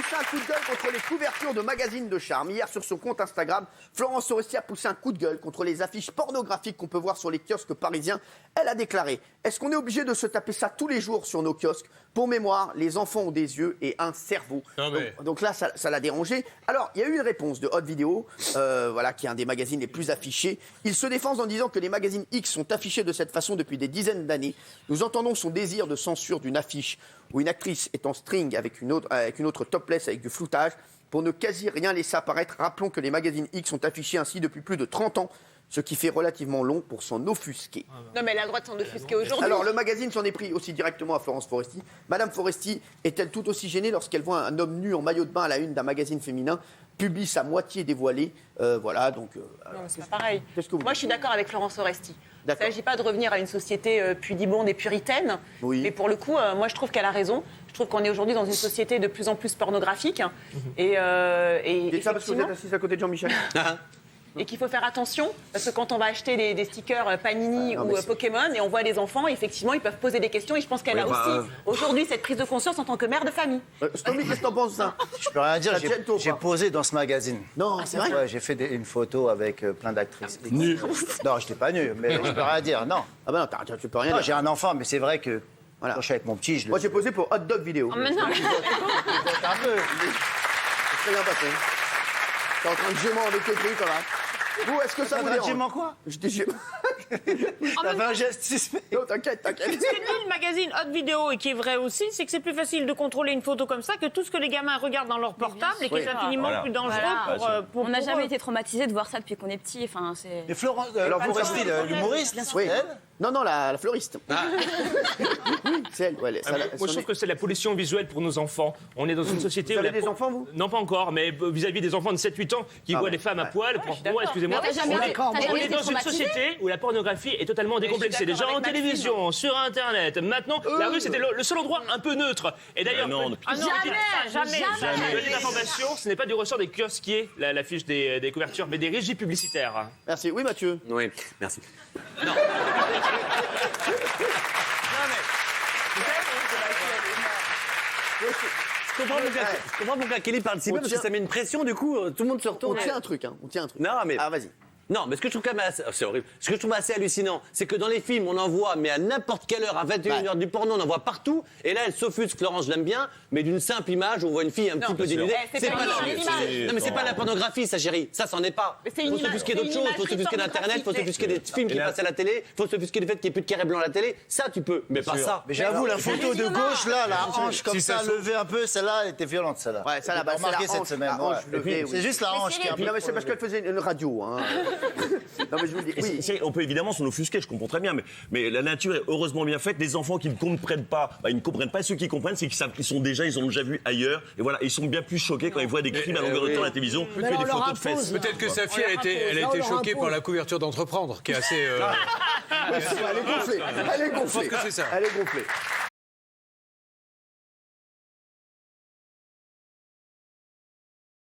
poussé un coup de gueule contre les couvertures de magazines de charme. Hier, sur son compte Instagram, Florence Foresti a poussé un coup de gueule contre les affiches pornographiques qu'on peut voir sur les kiosques parisiens. Elle a déclaré: est-ce qu'on est obligé de se taper ça tous les jours sur nos kiosques? Pour mémoire, les enfants ont des yeux et un cerveau. Donc là, ça l'a dérangé. Alors, il y a eu une réponse de Hot Vidéo, voilà, qui est un des magazines les plus affichés. Il se défend en disant que les magazines X sont affichés de cette façon depuis des dizaines d'années. Nous entendons son désir de censure d'une affiche où une actrice est en string avec une autre topless avec du floutage pour ne quasi rien laisser apparaître. Rappelons que les magazines X sont affichés ainsi depuis plus de 30 ans, ce qui fait relativement long pour s'en offusquer. Non, mais elle a le droit de s'en offusquer aujourd'hui. Alors, le magazine s'en est pris aussi directement à Florence Foresti. Madame Foresti est-elle tout aussi gênée lorsqu'elle voit un homme nu en maillot de bain à la une d'un magazine féminin, pubis à moitié dévoilé? Voilà, donc... non, mais c'est pas pareil. Moi, je suis d'accord avec Florence Foresti. Il ne D'accord. s'agit pas de revenir à une société pudibonde et puritaine. Oui. Mais pour le coup, moi, je trouve qu'elle a raison. Je trouve qu'on est aujourd'hui dans une société de plus en plus pornographique. Et Dites ça parce que vous êtes assise à côté de Jean-Michel. Et qu'il faut faire attention, parce que quand on va acheter des stickers Panini non, ou mais Pokémon, et on voit les enfants, effectivement, ils peuvent poser des questions. Et je pense qu'elle a aussi, aujourd'hui, cette prise de conscience en tant que mère de famille. Stomy, qu'est-ce que t'en penses, ça? Je peux rien dire, Ça tient toi, j'ai pas posé dans ce magazine. Non, c'est vrai. Ouais, j'ai fait une photo avec plein d'actrices. Nu. Non, je n'étais pas nu, mais je peux rien dire, non. Ah ben non, tu peux rien Non, dire. j'ai un enfant, mais c'est vrai que Voilà. quand je suis avec mon petit, je le... Moi, j'ai posé pour Hot Dog Vidéo. Oh, mais non, un peu. C'est très bien passé. T'es en train de gémant avec tes trucs, voilà. Vous, est-ce que ça vous dérange? Gênant quoi? Je t'ai gé- T'avais un geste suspect. Non, t'inquiète. Ce que dit le magazine Hot Vidéo et qui est vrai aussi, c'est que c'est plus facile de contrôler une photo comme ça que tout ce que les gamins regardent dans leur portable et qui est infiniment plus dangereux pour On n'a pour jamais eux. été traumatisés de voir ça depuis qu'on est petit. Enfin, c'est... Et Florence, Alors, vous Foresti, restez- l'humoriste, Oui. c'est elle? Non, la fleuriste. Oui, c'est elle. Ouais, Moi, je trouve que c'est la pollution visuelle pour nos enfants. On est dans une société Vous où... avez des enfants, vous? Non, pas encore, mais vis-à-vis des enfants de 7-8 ans qui voient les femmes à poil, moi, excusez-moi, Mais t'as jamais été on est dans une traumatisé? société où la pornographie est totalement décomplexée. d'accord Déjà en avec Maxime. télévision, sur Internet. Maintenant, la rue, c'était le seul endroit un peu neutre. Et d'ailleurs, Ah non, jamais. les informations, ce n'est pas du ressort des kiosquiers, la fiche des couvertures, mais des régies publicitaires. Merci. Oui, Mathieu. Oui, merci. Je comprends pourquoi Kelly parle si peu, parce que ça met une pression, du coup, tout le monde se On retourne. tient un truc, hein. On tient un truc. Non, mais... Ah, vas-y. Non, mais ce que je trouve quand même assez... C'est horrible. Ce que je trouve assez hallucinant, c'est que dans les films, on en voit, mais à n'importe quelle heure, à 21h du porno, on en voit partout. Et là, elle s'offusque, Florence, je l'aime bien, mais d'une simple image, on voit une fille un petit peu dénudée. c'est pas la... une image. Non, mais c'est pas la pornographie, ça, chérie. Ça, c'en est pas. Mais c'est une Faut image, s'offusquer c'est d'autres une choses, faut imagerie s'offusquer d'Internet, faut s'offusquer des films qui passent à la télé, faut s'offusquer du fait qu'il n'y ait plus de carré blanc à la télé. Ça, tu peux, mais pas ça. Mais j'avoue, la photo de gauche, là, la hanche comme ça, levée un peu, celle-là, elle était violente, celle-là. Ouais, ça, J'ai là-bas, pas c'est la remarqué cette hanche, semaine. la hanche ouais. levée, oui. C'est juste la hanche qui est un peu... Non, mais c'est parce qu'elle faisait une radio, hein. Non, mais je vous dis, oui. On peut évidemment s'en offusquer, je comprends très bien, mais la nature est heureusement bien faite. Les enfants qui ne comprennent pas, ils ne comprennent pas. Ceux qui comprennent, c'est qu'ils ils ont déjà vu ailleurs. Et voilà, ils sont bien plus choqués quand ils voient des crimes à longueur de temps à la télévision que des photos de fesses. Peut-être que sa fille, elle a été choquée par la couverture d'Entreprendre, qui est assez... Elle est gonflée. Elle est gonflée. Je pense que c'est ça. Elle est gonflée.